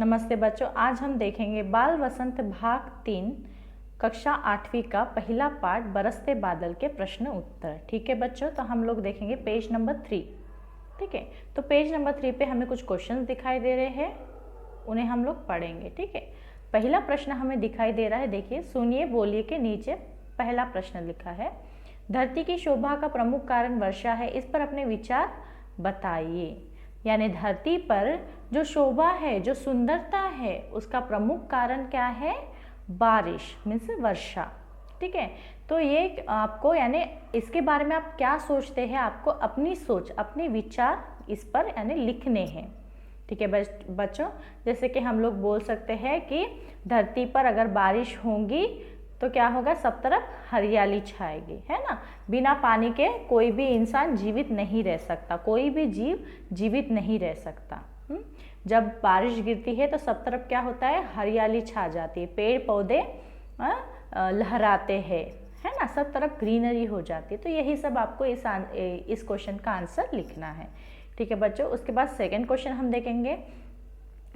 नमस्ते बच्चों, आज हम देखेंगे बाल वसंत भाग 3 कक्षा 8वीं का पहला पार्ट बरसते बादल के प्रश्न उत्तर। ठीक है बच्चों, तो हम लोग देखेंगे पेज नंबर 3। ठीक है, तो पेज नंबर 3 पे हमें कुछ क्वेश्चंस दिखाई दे रहे हैं, उन्हें हम लोग पढ़ेंगे। ठीक है, पहला प्रश्न हमें दिखाई दे रहा है, देखिए सुनिए बोलिए के नीचे पहला प्रश्न लिखा है, धरती की शोभा का प्रमुख कारण वर्षा है, इस पर अपने विचार बताइए। यानी धरती पर जो शोभा है, जो सुंदरता है, उसका प्रमुख कारण क्या है? बारिश मीन्स वर्षा। ठीक है, तो ये आपको यानी इसके बारे में आप क्या सोचते हैं, आपको अपनी सोच, अपने विचार इस पर यानी लिखने हैं। ठीक है बच्चों, जैसे कि हम लोग बोल सकते हैं कि धरती पर अगर बारिश होगी तो क्या होगा? सब तरफ हरियाली छाएगी, है ना। बिना पानी के कोई भी इंसान जीवित नहीं रह सकता, कोई भी जीव जीवित नहीं रह सकता। जब बारिश गिरती है तो सब तरफ क्या होता है? हरियाली छा जाती है, पेड़ पौधे लहराते हैं, है ना, सब तरफ ग्रीनरी हो जाती है। तो यही सब आपको इस क्वेश्चन का आंसर लिखना है। ठीक है बच्चों, उसके बाद सेकंड क्वेश्चन हम देखेंगे,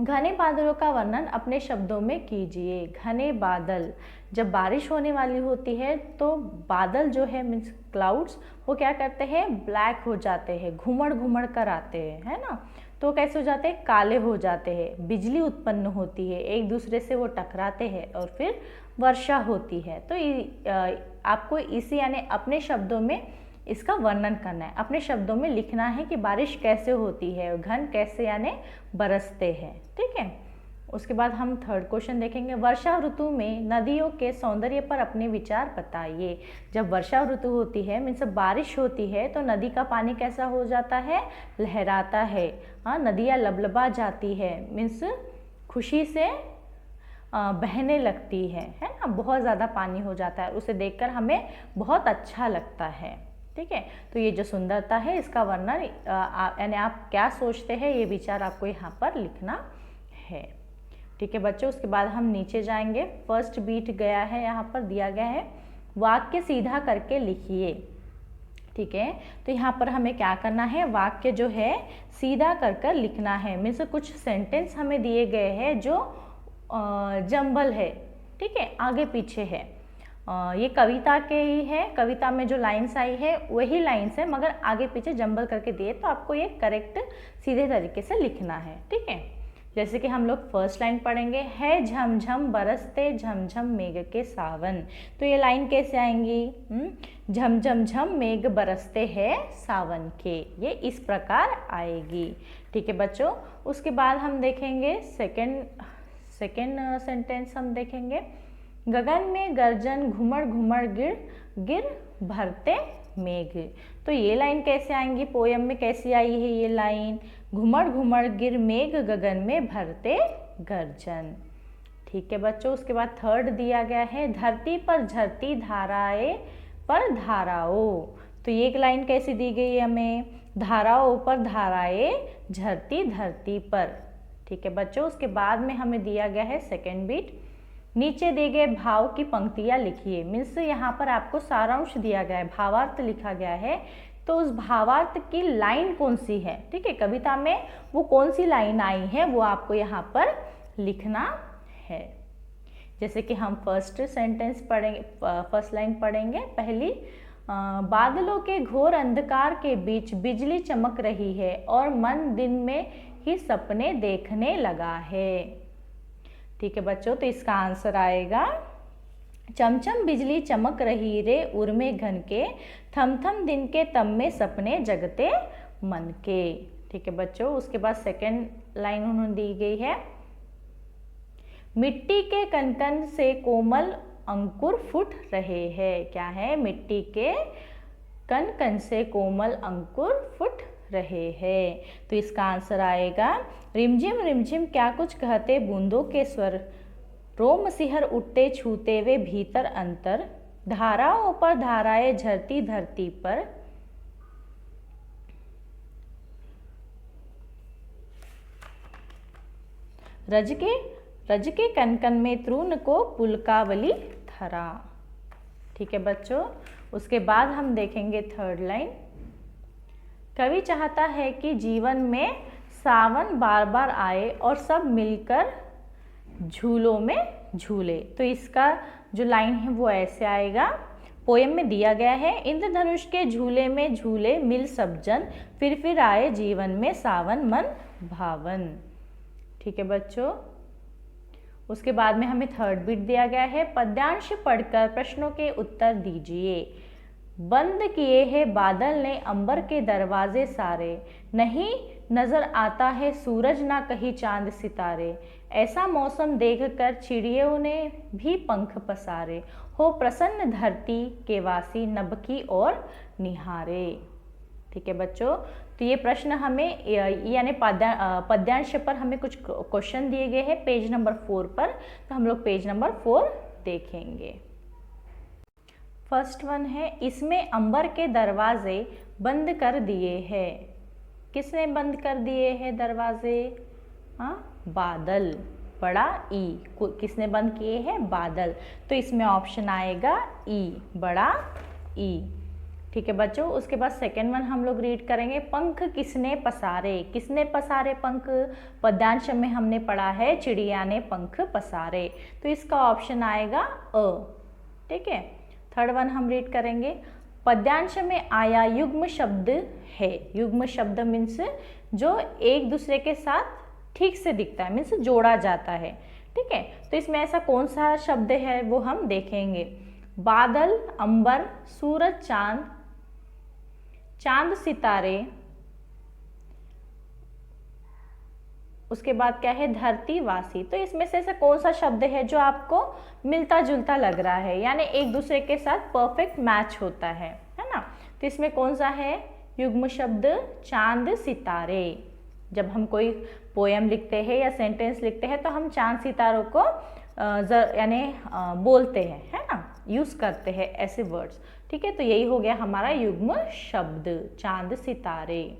घने बादलों का वर्णन अपने शब्दों में कीजिए। घने बादल, जब बारिश होने वाली होती है तो बादल जो है मीन्स क्लाउड्स, वो क्या करते हैं? ब्लैक हो जाते हैं, घुमड़ घुमड़ कर आते हैं, है ना। तो कैसे हो जाते हैं? काले हो जाते हैं, बिजली उत्पन्न होती है, एक दूसरे से वो टकराते हैं और फिर वर्षा होती है। तो आपको इसी यानी अपने शब्दों में इसका वर्णन करना है, अपने शब्दों में लिखना है कि बारिश कैसे होती है, घन कैसे यानी बरसते हैं। ठीक है, उसके बाद हम थर्ड क्वेश्चन देखेंगे, वर्षा ऋतु में नदियों के सौंदर्य पर अपने विचार बताइए। जब वर्षा ऋतु होती है मीन्स बारिश होती है तो नदी का पानी कैसा हो जाता है? लहराता है, हाँ, नदियाँ लबलबा जाती है, मीन्स खुशी से बहने लगती है ना, बहुत ज़्यादा पानी हो जाता है, उसे देखकर हमें बहुत अच्छा लगता है। ठीक है, तो ये जो सुंदरता है इसका वर्णन यानी आप क्या सोचते हैं, ये विचार आपको यहाँ पर लिखना है। ठीक है बच्चों, उसके बाद हम नीचे जाएंगे, फर्स्ट बीट गया है, यहाँ पर दिया गया है, वाक्य सीधा करके लिखिए। ठीक है, तो यहाँ पर हमें क्या करना है? वाक्य जो है सीधा कर लिखना है, मीन्स कुछ सेंटेंस हमें दिए गए हैं जो जंबल है, ठीक है, आगे पीछे है। ये कविता के ही है, कविता में जो लाइन्स आई है वही लाइन्स है, मगर आगे पीछे जंबल करके दिए, तो आपको ये करेक्ट सीधे तरीके से लिखना है। ठीक है, जैसे कि हम लोग फर्स्ट लाइन पढ़ेंगे, है झमझम बरसते झमझम मेघ के सावन। तो ये लाइन कैसे आएंगी? झमझम झम मेघ बरसते हैं सावन के, ये इस प्रकार आएगी। ठीक है बच्चों, उसके बाद हम देखेंगे सेकेंड सेंटेंस हम देखेंगे, गगन में गर्जन घुमड़ घुमड़ गिर गिर भरते मेघ। तो ये लाइन कैसे आएंगी? पोयम में कैसी आई है ये लाइन? घुमड़ घुमड़ गिर मेघ गगन में भरते गर्जन। ठीक है बच्चों, उसके बाद थर्ड दिया गया है, धरती पर झरती धाराएं पर धाराओं। तो ये एक लाइन कैसी दी गई है हमें? धाराओं पर धाराएं झरती धरती पर। ठीक है बच्चों, उसके बाद में हमें दिया गया है सेकेंड बीट, नीचे दिए गए भाव की पंक्तियां लिखिए। मीन्स यहाँ पर आपको सारांश दिया गया है, भावार्थ लिखा गया है, तो उस भावार्थ की लाइन कौन सी है? ठीक है, कविता में वो कौन सी लाइन आई है वो आपको यहाँ पर लिखना है। जैसे कि हम फर्स्ट सेंटेंस पढ़ेंगे, फर्स्ट लाइन पढ़ेंगे पहली, बादलों के घोर अंधकार के बीच बिजली चमक रही है और मन दिन में ही सपने देखने लगा है। ठीक है बच्चों, तो इसका आंसर आएगा, चमचम बिजली चमक रही रे उर्मे घन के, थम थम दिन के तम में सपने जगते मन के। ठीक है बच्चों, उसके बाद सेकंड लाइन उन्होंने दी गई है, मिट्टी के कण से कोमल अंकुर फूट रहे हैं। क्या है? मिट्टी के कण से कोमल अंकुर फूट रहे हैं। तो इसका आंसर आएगा, रिमझिम क्या कुछ कहते बूंदों के स्वर, रोम सिहर उठते छूते वे भीतर अंतर, धाराओं पर धाराएं झरती धरती पर, रज के कनकन में तृण को पुलकावली धरा। ठीक है बच्चों, उसके बाद हम देखेंगे थर्ड लाइन, कवि चाहता है कि जीवन में सावन बार बार आए और सब मिलकर झूलों में झूले। तो इसका जो लाइन है वो ऐसे आएगा, पोयम में दिया गया है, इंद्रधनुष के झूले में झूले मिल सब जन, फिर आए जीवन में सावन मन भावन। ठीक है बच्चों, उसके बाद में हमें थर्ड बिट दिया गया है, पद्यांश पढ़कर प्रश्नों के उत्तर दीजिए। बंद किए हैं बादल ने अंबर के दरवाजे सारे, नहीं नजर आता है सूरज ना कहीं चांद सितारे, ऐसा मौसम देखकर चिड़ियों ने भी पंख पसारे, हो प्रसन्न धरती के वासी नभ की ओर निहारे। ठीक है बच्चों, तो ये प्रश्न हमें यानी पद्यांश पर हमें कुछ क्वेश्चन दिए गए हैं पेज नंबर 4 पर। तो हम लोग पेज नंबर 4 देखेंगे। फर्स्ट वन है, इसमें अंबर के दरवाजे बंद कर दिए हैं। किसने बंद कर दिए हैं दरवाजे? बादल, बड़ा ई। किसने बंद किए हैं? बादल। तो इसमें ऑप्शन आएगा ई, बड़ा ई। ठीक है बच्चों, उसके बाद सेकेंड वन हम लोग रीड करेंगे, पंख किसने पसारे। किसने पसारे पंख? पद्यांश में हमने पढ़ा है चिड़िया ने पंख पसारे, तो इसका ऑप्शन आएगा अ। ठीक है, थर्ड वन हम रीड करेंगे, पद्यांश में आया युग्म शब्द है। युग्म शब्द मीन्स जो एक दूसरे के साथ ठीक से दिखता है, मीन्स जोड़ा जाता है। ठीक है, तो इसमें ऐसा कौन सा शब्द है वो हम देखेंगे। बादल, अंबर, सूरज, चांद, चांद सितारे, उसके बाद क्या है? धरती वासी। तो इसमें से ऐसा कौन सा शब्द है जो आपको मिलता जुलता लग रहा है, यानी एक दूसरे के साथ परफेक्ट मैच होता है ना? तो इसमें कौन सा है युग्म शब्द? चांद सितारे। जब हम कोई पोयम लिखते हैं या सेंटेंस लिखते हैं तो हम चांद सितारों को यानी बोलते हैं, है ना, यूज करते हैं ऐसे वर्ड्स। ठीक है, तो यही हो गया हमारा युग्म शब्द, चांद सितारे।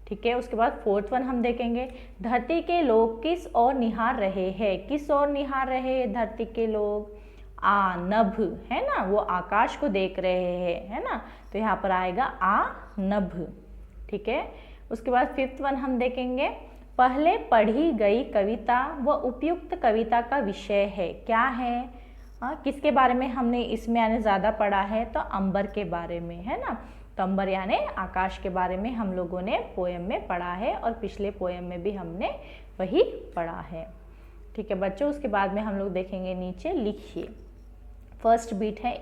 ठीक है, उसके बाद फोर्थ वन हम देखेंगे, धरती के लोग किस ओर निहार रहे हैं। किस ओर निहार रहे हैं धरती के लोग? नभ, है ना, वो आकाश को देख रहे हैं, है ना, तो यहाँ पर आएगा नभ। ठीक है, उसके बाद फिफ्थ वन हम देखेंगे, पहले पढ़ी गई कविता व उपयुक्त कविता का विषय है। क्या है? किसके बारे में हमने इसमें यानी ज़्यादा पढ़ा है? तो अंबर के बारे में, है ना। तो अंबर यानी आकाश के बारे में हम लोगों ने पोयम में पढ़ा है और पिछले पोयम में भी हमने वही पढ़ा है। ठीक है बच्चों, उसके बाद में हम लोग देखेंगे नीचे, लिखिए। फर्स्ट बीट है,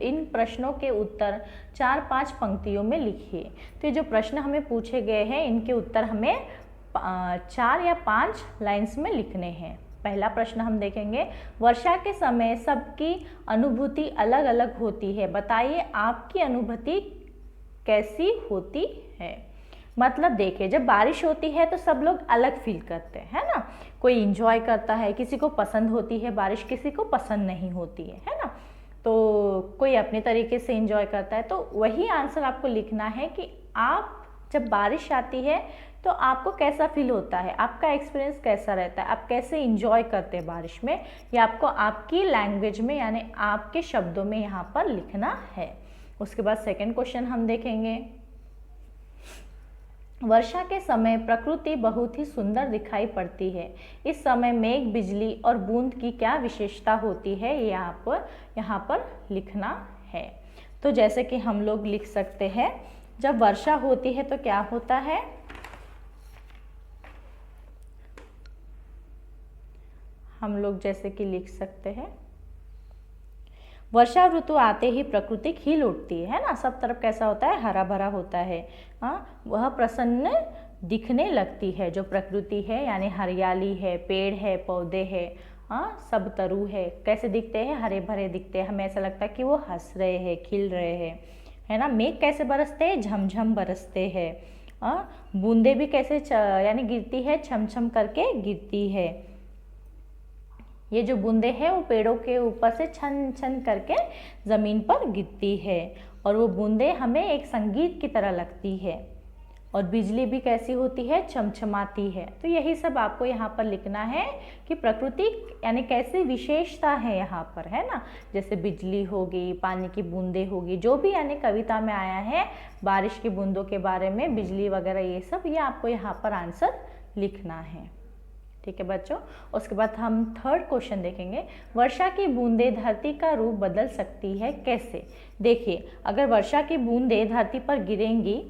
इन प्रश्नों के उत्तर 4-5 पंक्तियों में लिखिए। तो ये जो प्रश्न हमें पूछे गए हैं इनके उत्तर हमें 4 या 5 लाइन्स में लिखने हैं। पहला प्रश्न हम देखेंगे, वर्षा के समय सबकी अनुभूति अलग अलग होती है, बताइए आपकी अनुभूति कैसी होती है। मतलब देखिए, जब बारिश होती है तो सब लोग अलग फील करते हैं, है ना। कोई इंजॉय करता है, किसी को पसंद होती है बारिश, किसी को पसंद नहीं होती है ना। तो कोई अपने तरीके से इंजॉय करता है। तो वही आंसर आपको लिखना है कि आप जब बारिश आती है तो आपको कैसा फील होता है, आपका एक्सपीरियंस कैसा रहता है, आप कैसे इंजॉय करते हैं बारिश में, ये आपको आपकी लैंग्वेज में यानी आपके शब्दों में यहाँ पर लिखना है। उसके बाद सेकंड क्वेश्चन हम देखेंगे, वर्षा के समय प्रकृति बहुत ही सुंदर दिखाई पड़ती है, इस समय मेघ, बिजली और बूंद की क्या विशेषता होती है, ये यहाँ पर लिखना है। तो जैसे कि हम लोग लिख सकते हैं, जब वर्षा होती है तो क्या होता है, हम लोग जैसे कि लिख सकते हैं, वर्षा ऋतु आते ही प्रकृति खिल उठती है ना, सब तरफ कैसा होता है, हरा भरा होता है। वह प्रसन्न दिखने लगती है, जो प्रकृति है यानी हरियाली है, पेड़ है, पौधे है, सब तरु है, कैसे दिखते हैं, हरे भरे दिखते हैं। हमें ऐसा लगता है कि वो हंस रहे हैं, खिल रहे हैं, है ना। मेघ कैसे बरसते हैं, झमझम बरसते हैं। बूंदे भी कैसे यानी गिरती है, छम करके गिरती है। ये जो बूंदे हैं वो पेड़ों के ऊपर से छन छन करके ज़मीन पर गिरती है, और वो बूंदे हमें एक संगीत की तरह लगती है। और बिजली भी कैसी होती है, चमचमाती है। तो यही सब आपको यहाँ पर लिखना है कि प्रकृति यानी कैसी विशेषता है यहाँ पर, है ना। जैसे बिजली होगी, पानी की बूंदे होगी, जो भी यानी कविता में आया है बारिश की बूंदों के बारे में, बिजली वगैरह, ये सब ये आपको यहाँ पर आंसर लिखना है। ठीक है बच्चों। उसके बाद हम थर्ड क्वेश्चन देखेंगे, वर्षा की बूंदें धरती का रूप बदल सकती है कैसे। देखिए, अगर वर्षा की बूंदें धरती पर गिरेंगी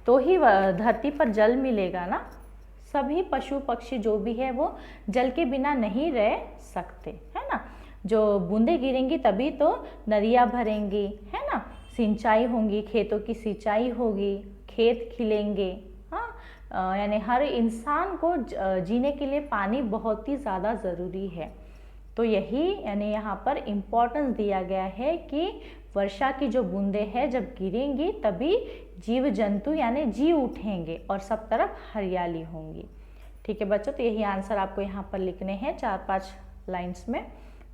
तो ही धरती पर जल मिलेगा ना। सभी पशु पक्षी जो भी है वो जल के बिना नहीं रह सकते, है ना। जो बूंदें गिरेंगी तभी तो नदियाँ भरेंगी, है ना, सिंचाई होंगी, खेतों की सिंचाई होगी, खेत खिलेंगे। हाँ, यानी हर इंसान को जीने के लिए पानी बहुत ही ज़्यादा ज़रूरी है। तो यही यानी यहाँ पर इम्पोर्टेंस दिया गया है कि वर्षा की जो बूंदें हैं जब गिरेंगी तभी जीव जंतु यानी जी उठेंगे और सब तरफ हरियाली होंगी। ठीक है बच्चों, तो यही आंसर आपको यहाँ पर लिखने हैं 4-5 लाइन्स में।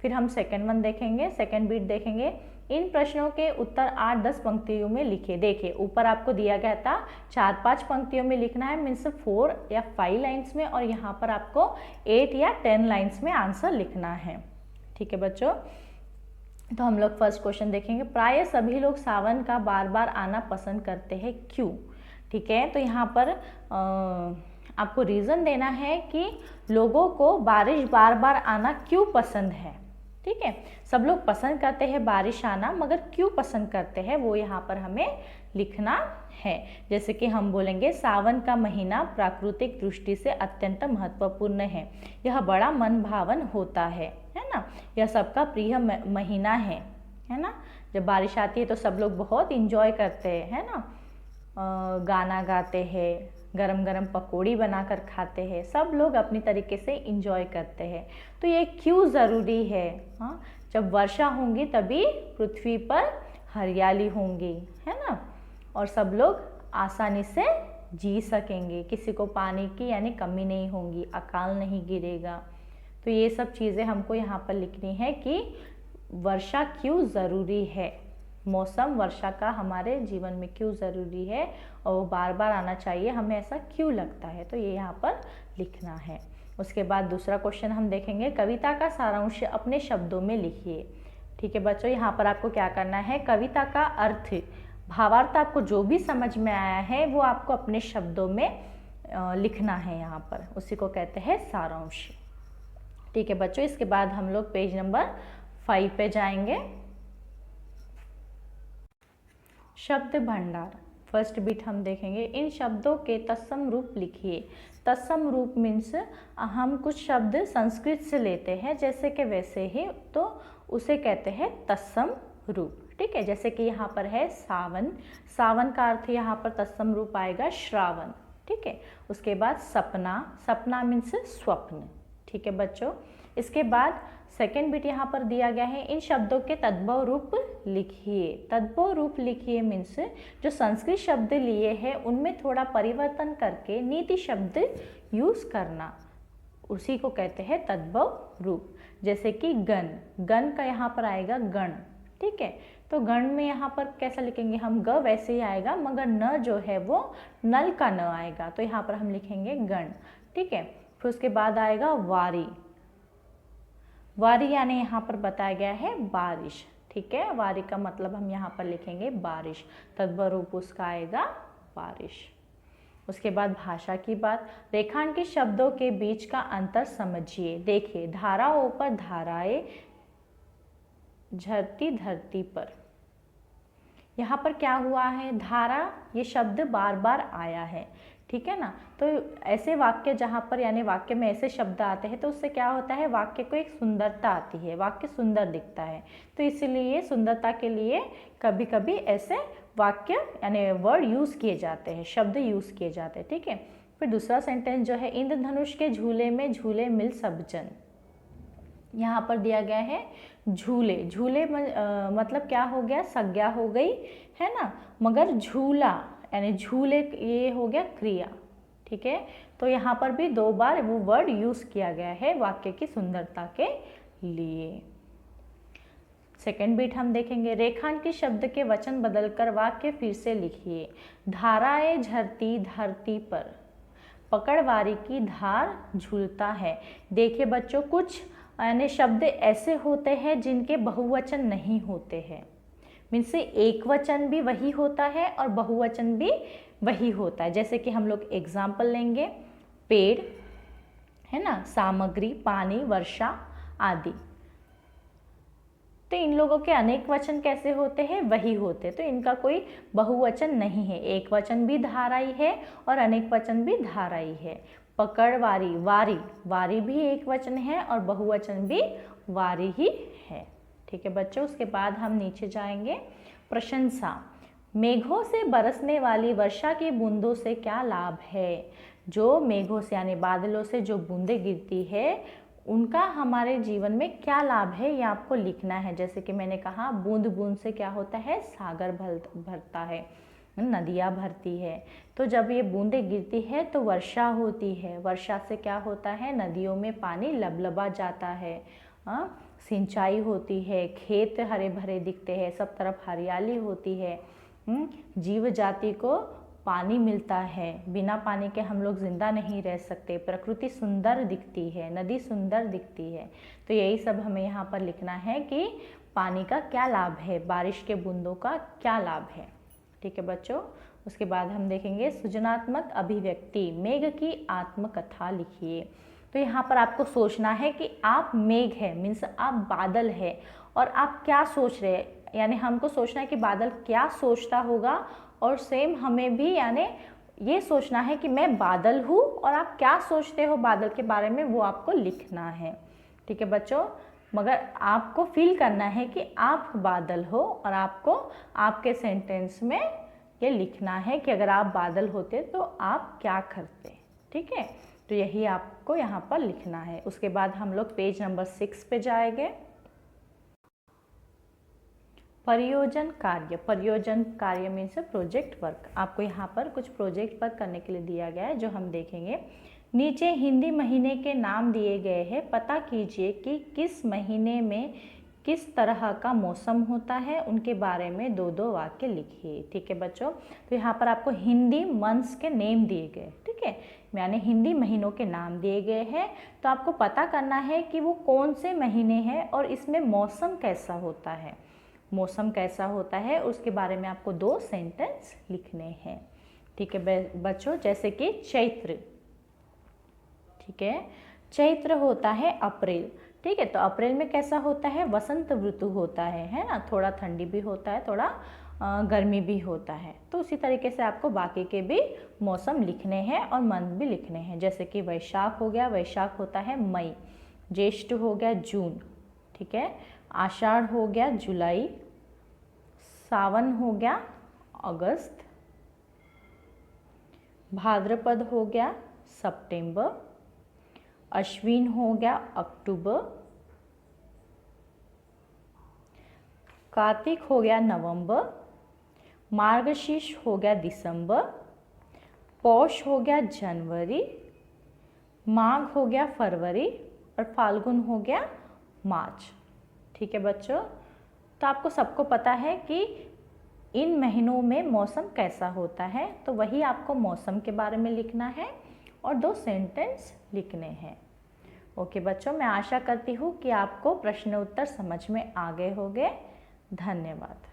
फिर हम सेकेंड वन देखेंगे, सेकेंड बीट देखेंगे। इन प्रश्नों के उत्तर 8-10 पंक्तियों में लिखिए। देखिए, ऊपर आपको दिया गया था 4-5 पंक्तियों में लिखना है, मीन्स 4 या 5 लाइन्स में, और यहाँ पर आपको 8 या 10 लाइन्स में आंसर लिखना है। ठीक है बच्चों, तो हम लोग फर्स्ट क्वेश्चन देखेंगे। प्राय सभी लोग सावन का बार बार आना पसंद करते हैं, क्यों। ठीक है, तो यहाँ पर आपको रीज़न देना है कि लोगों को बारिश बार बार आना क्यों पसंद है। ठीक है, सब लोग पसंद करते हैं बारिश आना, मगर क्यों पसंद करते हैं वो यहाँ पर हमें लिखना है। जैसे कि हम बोलेंगे, सावन का महीना प्राकृतिक दृष्टि से अत्यंत महत्वपूर्ण है, यह बड़ा मन भावन होता है ना। यह सबका प्रिय महीना है ना। जब बारिश आती है तो सब लोग बहुत इंजॉय करते हैं, है ना, गाना गाते हैं, गरम गरम पकौड़ी बनाकर खाते हैं, सब लोग अपनी तरीके से इंजॉय करते हैं। तो ये क्यों ज़रूरी है। हाँ, जब वर्षा होंगी तभी पृथ्वी पर हरियाली होंगी, है ना, और सब लोग आसानी से जी सकेंगे, किसी को पानी की यानी कमी नहीं होगी, अकाल नहीं गिरेगा। तो ये सब चीज़ें हमको यहाँ पर लिखनी है कि वर्षा क्यों ज़रूरी है, मौसम वर्षा का हमारे जीवन में क्यों ज़रूरी है और वो बार बार आना चाहिए, हमें ऐसा क्यों लगता है, तो ये यहाँ पर लिखना है। उसके बाद दूसरा क्वेश्चन हम देखेंगे, कविता का सारांश अपने शब्दों में लिखिए। ठीक है बच्चों, यहाँ पर आपको क्या करना है, कविता का अर्थ, भावार्थ आपको जो भी समझ में आया है वो आपको अपने शब्दों में लिखना है यहाँ पर, उसी को कहते हैं सारांश। ठीक है बच्चों, इसके बाद हम लोग पेज नंबर 5 पे जाएंगे। शब्द भंडार, फर्स्ट बिट हम देखेंगे। इन शब्दों के तत्सम रूप लिखिए। तत्सम रूप मीन्स हम कुछ शब्द संस्कृत से लेते हैं जैसे कि वैसे ही, तो उसे कहते हैं तत्सम रूप। ठीक है, जैसे कि यहाँ पर है सावन, सावन का अर्थ यहाँ पर तत्सम रूप आएगा श्रावण। ठीक है, उसके बाद सपना, सपना मीन्स स्वप्न। ठीक है बच्चों, इसके बाद सेकेंड बिट यहाँ पर दिया गया है, इन शब्दों के तद्भव रूप लिखिए। तद्भव रूप लिखिए मीन्स जो संस्कृत शब्द लिए हैं उनमें थोड़ा परिवर्तन करके नीति शब्द यूज़ करना, उसी को कहते हैं तद्भव रूप। जैसे कि गण, गण का यहाँ पर आएगा गण। ठीक है, तो गण में यहाँ पर कैसा लिखेंगे हम, ग वैसे ही आएगा, मगर न जो है वो नल का न आएगा, तो यहाँ पर हम लिखेंगे गण। ठीक है, फिर उसके बाद आएगा वारी, वारी यानी यहाँ पर बताया गया है बारिश। ठीक है, वारी का मतलब हम यहाँ पर लिखेंगे बारिश, तद्भव रूप उसका आएगा बारिश। उसके बाद भाषा की बात, रेखांकित के शब्दों के बीच का अंतर समझिए। देखिए, धाराओं पर धाराएं, झरती धरती पर, यहाँ पर क्या हुआ है, धारा ये शब्द बार बार आया है। ठीक है ना, तो ऐसे वाक्य जहाँ पर यानी वाक्य में ऐसे शब्द आते हैं तो उससे क्या होता है, वाक्य को एक सुंदरता आती है, वाक्य सुंदर दिखता है। तो इसलिए सुंदरता के लिए कभी कभी ऐसे वाक्य यानी वर्ड यूज़ किए जाते हैं, शब्द यूज़ किए जाते हैं। ठीक है, फिर दूसरा सेंटेंस जो है, इंद्रधनुष के झूले में झूले मिल सब जन, यहाँ पर दिया गया है झूले, झूले मतलब क्या हो गया, संज्ञा हो गई, है ना, मगर झूला यानी झूले ये हो गया क्रिया। ठीक है, तो यहाँ पर भी 2 बार वो वर्ड यूज़ किया गया है वाक्य की सुंदरता के लिए। सेकेंड बीट हम देखेंगे, रेखांकित शब्द के वचन बदलकर वाक्य फिर से लिखिए। धाराएं झरती धरती पर, पकड़वारी की धार झूलता है। देखिए बच्चों, कुछ यानी शब्द ऐसे होते हैं जिनके बहुवचन नहीं होते हैं, मीन्स एक वचन भी वही होता है और बहुवचन भी वही होता है। जैसे कि हम लोग एग्जाम्पल लेंगे, पेड़, है ना, सामग्री, पानी, वर्षा आदि। तो इन लोगों के अनेक वचन कैसे होते हैं, वही होते, तो इनका कोई बहुवचन नहीं है। एक वचन भी धाराई है और अनेक वचन भी धाराई है। पकड़वारी, वारी, वारी भी एक वचन है और बहुवचन भी वारी ही है। ठीक है बच्चों, उसके बाद हम नीचे जाएंगे। प्रशंसा, मेघों से बरसने वाली वर्षा की बूंदों से क्या लाभ है। जो मेघों से यानी बादलों से जो बूंदें गिरती है उनका हमारे जीवन में क्या लाभ है, ये आपको लिखना है। जैसे कि मैंने कहा, बूंद बूंद से क्या होता है, सागर भरता है, नदियाँ भरती है। तो जब ये बूंदें गिरती है तो वर्षा होती है। वर्षा से क्या होता है, नदियों में पानी लबलबा जाता है, सिंचाई होती है, खेत हरे भरे दिखते हैं, सब तरफ हरियाली होती है, जीव जाति को पानी मिलता है। बिना पानी के हम लोग जिंदा नहीं रह सकते। प्रकृति सुंदर दिखती है, नदी सुंदर दिखती है। तो यही सब हमें यहाँ पर लिखना है कि पानी का क्या लाभ है, बारिश के बूंदों का क्या लाभ है। ठीक है बच्चों, उसके बाद हम देखेंगे सृजनात्मक अभिव्यक्ति। मेघ की आत्मकथा लिखिए। तो यहाँ पर आपको सोचना है कि आप मेघ है, मीन्स आप बादल है, और आप क्या सोच रहे हैं, यानी हमको सोचना है कि बादल क्या सोचता होगा, और सेम हमें भी यानी ये सोचना है कि मैं बादल हूँ और आप क्या सोचते हो बादल के बारे में, वो आपको लिखना है। ठीक है बच्चों, मगर आपको फील करना है कि आप बादल हो और आपको आपके सेंटेंस में ये लिखना है कि अगर आप बादल होते तो आप क्या करते। ठीक है, तो यही आपको यहाँ पर लिखना है। उसके बाद हम लोग पेज नंबर 6 पे जाएंगे। परियोजन कार्य, परियोजन कार्य मीन्स प्रोजेक्ट वर्क। आपको यहाँ पर कुछ प्रोजेक्ट वर्क करने के लिए दिया गया है जो हम देखेंगे। नीचे हिंदी महीने के नाम दिए गए हैं। पता कीजिए कि किस महीने में किस तरह का मौसम होता है, उनके बारे में 2-2 वाक्य लिखिए। ठीक है बच्चों, तो यहाँ पर आपको हिंदी मंथ्स के नेम दिए गए, ठीक है, यानी हिंदी महीनों के नाम दिए गए हैं। तो आपको पता करना है कि वो कौन से महीने हैं और इसमें मौसम कैसा होता है। मौसम कैसा होता है उसके बारे में आपको 2 सेंटेंस लिखने हैं। ठीक है बच्चों, जैसे कि चैत्र। ठीक है, चैत्र होता है अप्रैल। ठीक है, तो अप्रैल में कैसा होता है, वसंत ऋतु होता है ना, थोड़ा ठंडी भी होता है, थोड़ा गर्मी भी होता है। तो उसी तरीके से आपको बाकी के भी मौसम लिखने हैं और मंथ भी लिखने हैं। जैसे कि वैशाख हो गया, वैशाख होता है मई। ज्येष्ठ हो गया जून। ठीक है, आषाढ़ हो गया जुलाई। सावन हो गया अगस्त। भाद्रपद हो गया सितंबर। अश्विन हो गया अक्टूबर। कार्तिक हो गया नवंबर। मार्गशीर्ष हो गया दिसंबर। पौष हो गया जनवरी। माघ हो गया फरवरी और फाल्गुन हो गया मार्च। ठीक है बच्चों, तो आपको सबको पता है कि इन महीनों में मौसम कैसा होता है, तो वही आपको मौसम के बारे में लिखना है और 2 सेंटेंस लिखने हैं। ओके बच्चों, मैं आशा करती हूँ कि आपको प्रश्न उत्तर समझ में आ गए होंगे। धन्यवाद।